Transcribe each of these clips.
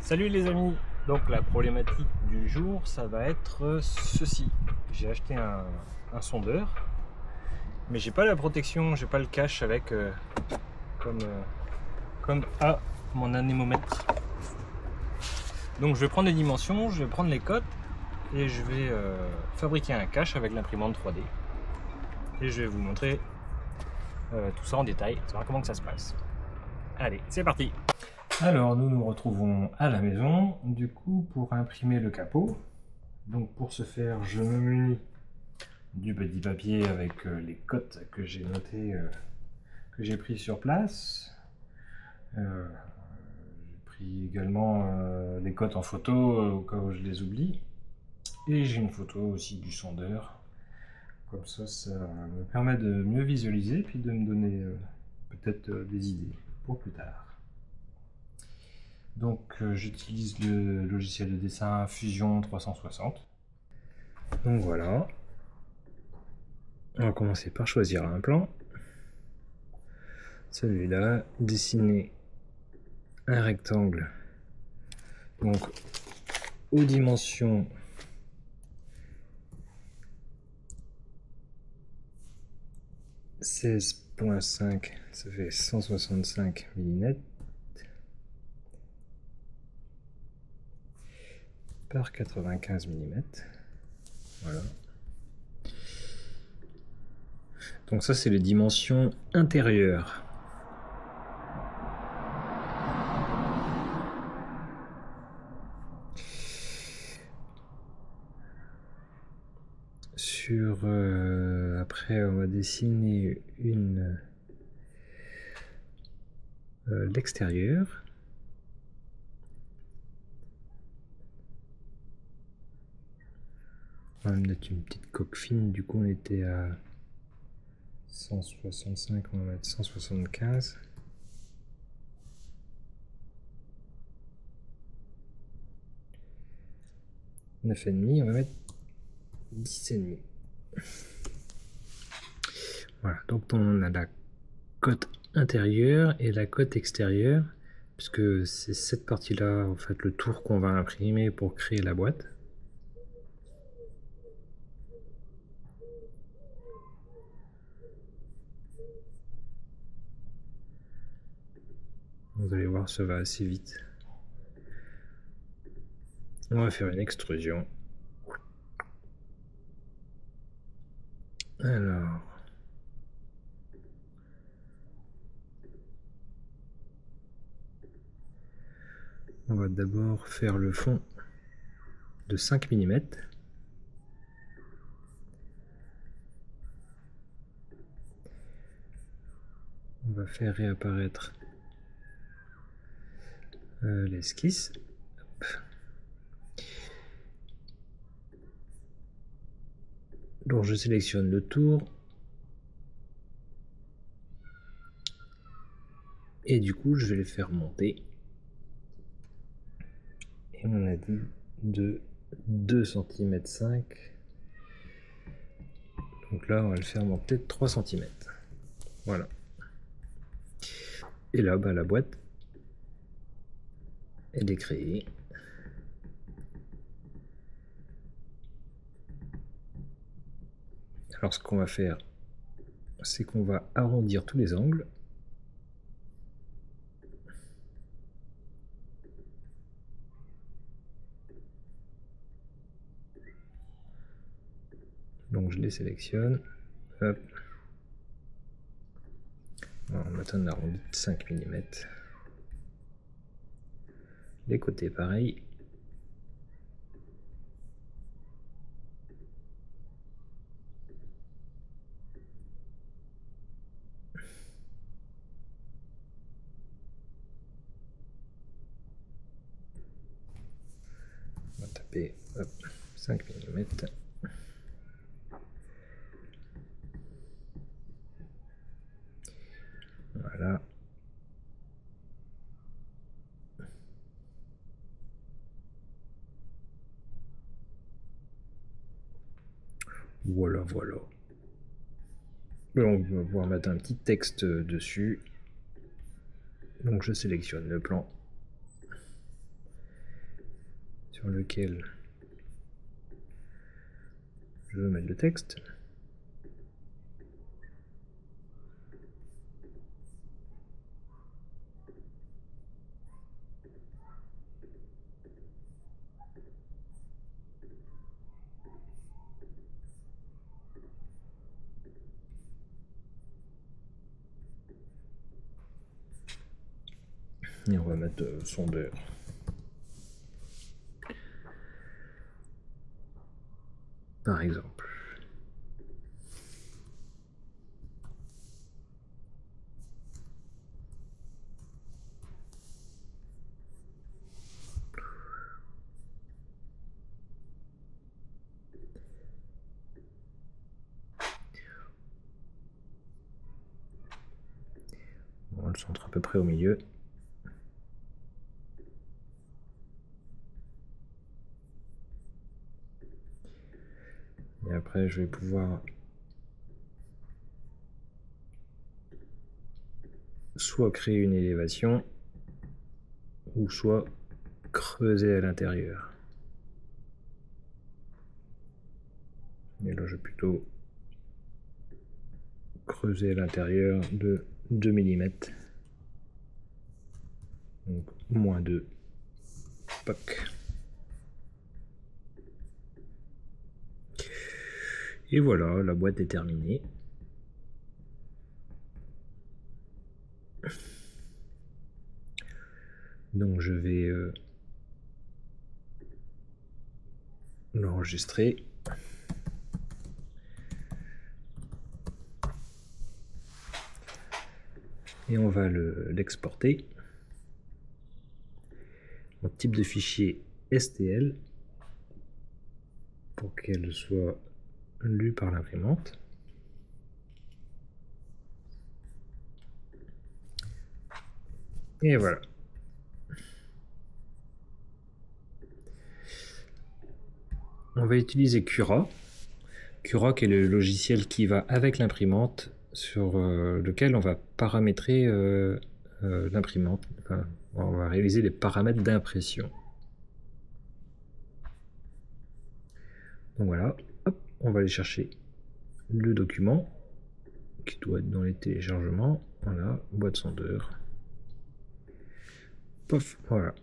Salut les amis, donc la problématique du jour ça va être ceci. J'ai acheté un sondeur mais j'ai pas la protection, j'ai pas le cache avec comme à mon anémomètre. Donc je vais prendre les dimensions, je vais prendre les cotes et je vais fabriquer un cache avec l'imprimante 3D et je vais vous montrer tout ça en détail, savoir comment que ça se passe. Allez, c'est parti. Alors nous nous retrouvons à la maison, du coup pour imprimer le capot. Donc pour ce faire, je me munis du petit papier avec les cotes que j'ai notées, que j'ai pris sur place. J'ai pris également les cotes en photo au cas où je les oublie. Et j'ai une photo aussi du sondeur. Comme ça me permet de mieux visualiser puis de me donner peut-être des idées pour plus tard. Donc j'utilise le logiciel de dessin Fusion 360. Donc voilà. On va commencer par choisir un plan. Celui-là, dessiner un rectangle. Donc aux dimensions 16,5, ça fait 165 mm par 95 mm. Voilà. Donc ça c'est les dimensions intérieures. Après on va dessiner l'extérieur. On va mettre une petite coque fine, du coup on était à 165, on va mettre 175. 9,5, on va mettre 10,5. Voilà, donc on a la cote intérieure et la cote extérieure, puisque c'est cette partie-là, en fait, le tour qu'on va imprimer pour créer la boîte. Vous allez voir, ça va assez vite. On va faire une extrusion. Alors, on va d'abord faire le fond de 5 mm. On va faire réapparaître l'esquisse. Donc je sélectionne le tour. Et du coup, je vais le faire monter. Et on a dit de 2,5 cm. Donc là, on va le faire monter de 3 cm. Voilà. Et là, la boîte, elle est créée. Alors, ce qu'on va faire, c'est qu'on va arrondir tous les angles. Donc je les sélectionne. Hop. On va mettre un arrondi de 5 mm. Les côtés pareil. On va taper 5 mm. Voilà. Voilà, voilà. On va pouvoir mettre un petit texte dessus. Donc je sélectionne le plan. sur lequel je veux mettre le texte. Et on va mettre sondeur. Par exemple. On le centre à peu près au milieu. Et après, je vais pouvoir soit créer une élévation, ou soit creuser à l'intérieur. Et là, je vais plutôt creuser à l'intérieur de 2 mm. Donc, -2. Poc. Et voilà, la boîte est terminée. Donc je vais l'enregistrer. Et on va l'exporter en type de fichier STL pour qu'elle soit lue par l'imprimante. Et voilà. On va utiliser Cura. Cura qui est le logiciel qui va avec l'imprimante, sur lequel on va paramétrer l'imprimante. Enfin, on va réaliser les paramètres d'impression. Donc voilà, hop, on va aller chercher le document qui doit être dans les téléchargements. Voilà, boîte sondeur. Pof, voilà.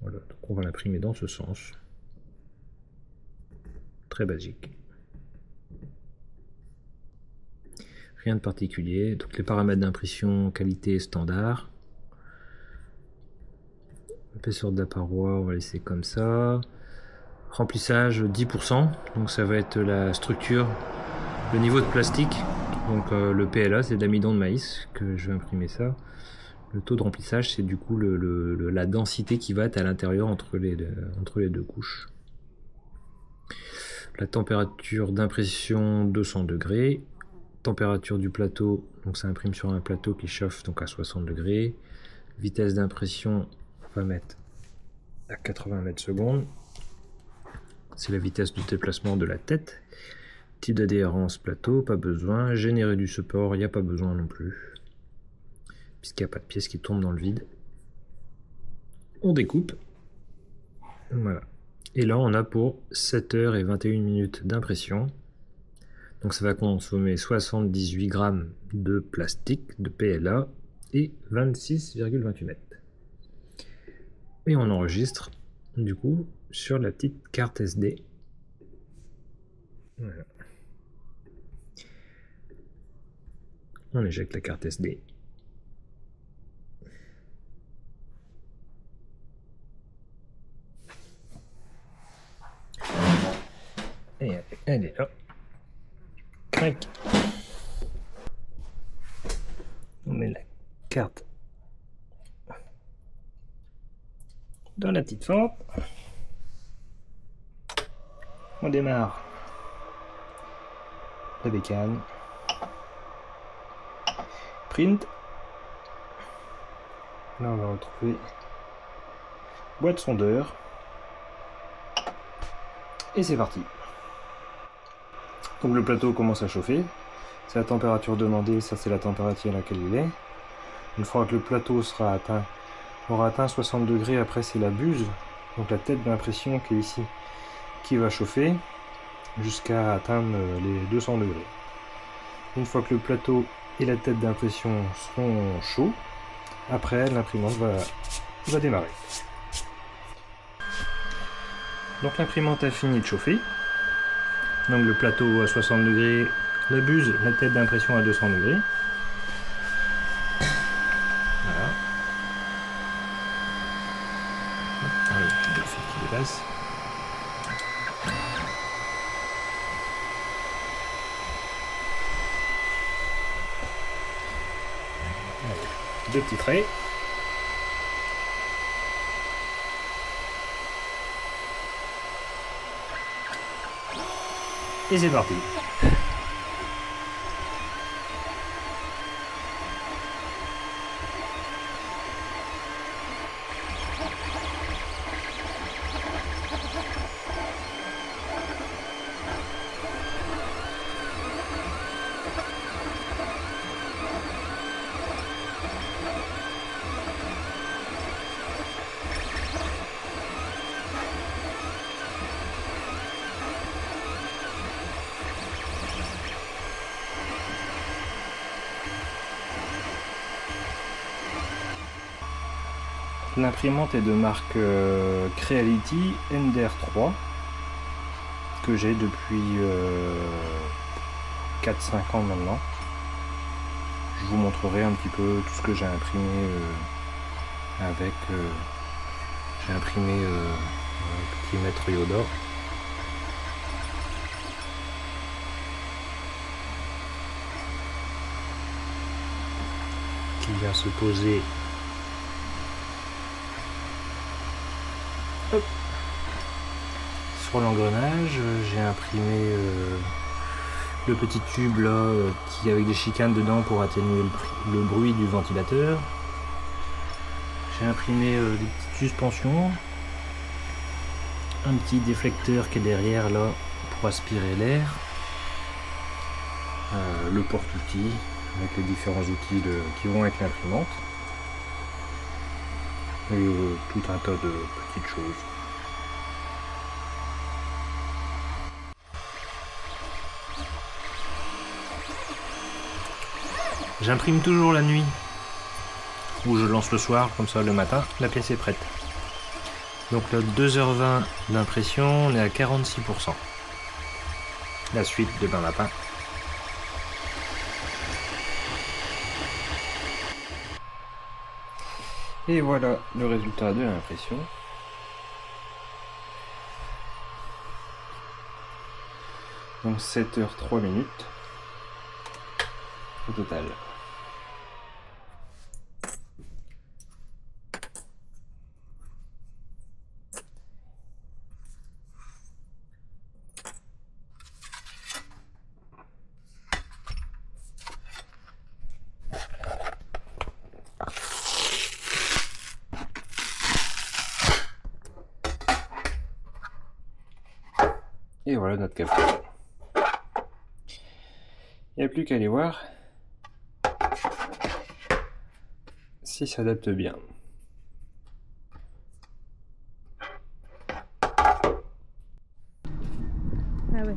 Voilà, donc on va l'imprimer dans ce sens. Très basique. Rien de particulier. Donc les paramètres d'impression, qualité standard. Épaisseur de la paroi, on va laisser comme ça. Remplissage 10%. Donc ça va être la structure, le niveau de plastique. Donc le PLA, c'est de l'amidon de maïs que je vais imprimer ça. Le taux de remplissage, c'est du coup la densité qui va être à l'intérieur entre les deux couches. La température d'impression 200 degrés. Température du plateau, donc ça imprime sur un plateau qui chauffe donc à 60 degrés. Vitesse d'impression, on va mettre à 80 mètres secondes. C'est la vitesse de déplacement de la tête. Type d'adhérence plateau, pas besoin. Générer du support, il n'y a pas besoin non plus, puisqu'il n'y a pas de pièce qui tombe dans le vide. On découpe. Voilà. Et là, on a pour 7 h et 21 minutes d'impression. Donc ça va consommer 78 grammes de plastique, de PLA, et 26,28 mètres. Et on enregistre, du coup, sur la petite carte SD. Voilà. On éjecte la carte SD. Et elle est là. Crac. On met la carte dans la petite fente. On démarre la bécane. Print. Là on va retrouver boîte sondeur. Et c'est parti. Donc le plateau commence à chauffer. c'est la température demandée, ça c'est la température à laquelle il est. Une fois que le plateau aura atteint 60 degrés, après c'est la buse, donc la tête d'impression qui est ici, qui va chauffer jusqu'à atteindre les 200 degrés. Une fois que le plateau et la tête d'impression seront chauds, après l'imprimante va démarrer. Donc l'imprimante a fini de chauffer. Donc le plateau à 60 degrés, la buse, la tête d'impression à 200 degrés. Voilà. Allez, le fil qui dépasse. Allez, 2 petits traits. Et c'est parti. L'imprimante est de marque Creality Ender 3 que j'ai depuis 4-5 ans maintenant. Je vous montrerai un petit peu tout ce que j'ai imprimé avec. J'ai imprimé un petit maître Yoda. Qui vient se poser. Hop. Sur l'engrenage, j'ai imprimé le petit tube là qui avec des chicanes dedans pour atténuer le bruit du ventilateur. J'ai imprimé des petites suspensions, un petit déflecteur qui est derrière là pour aspirer l'air, le porte-outils avec les différents outils qui vont avec l'imprimante. Et tout un tas de petites choses. J'imprime toujours la nuit, ou je lance le soir, comme ça le matin, la pièce est prête. Donc là, 2h20 d'impression, on est à 46%. La suite demain matin. Et voilà le résultat de l'impression. Donc 7h03 au total. Et voilà notre capture. Il n'y a plus qu'à aller voir si ça adapte bien. Ah ouais.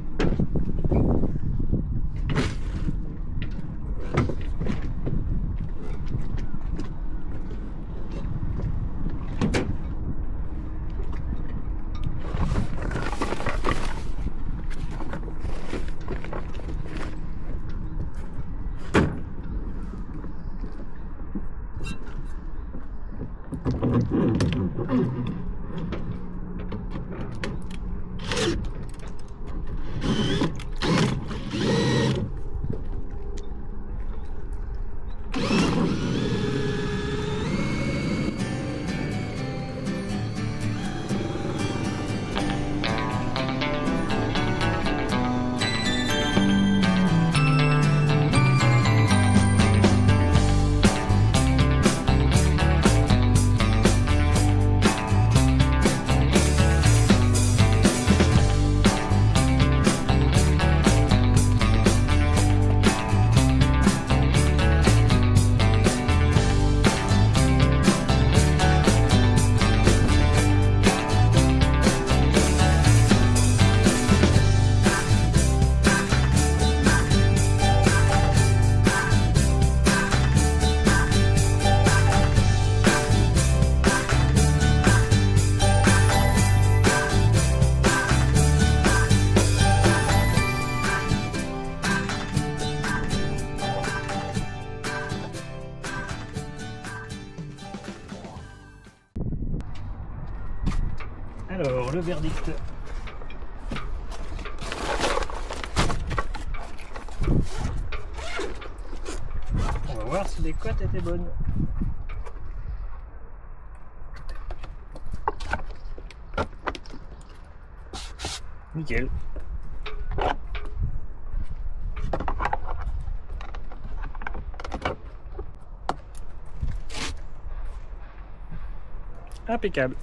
Alors, le verdict. On va voir si les cotes étaient bonnes. Nickel. Impeccable.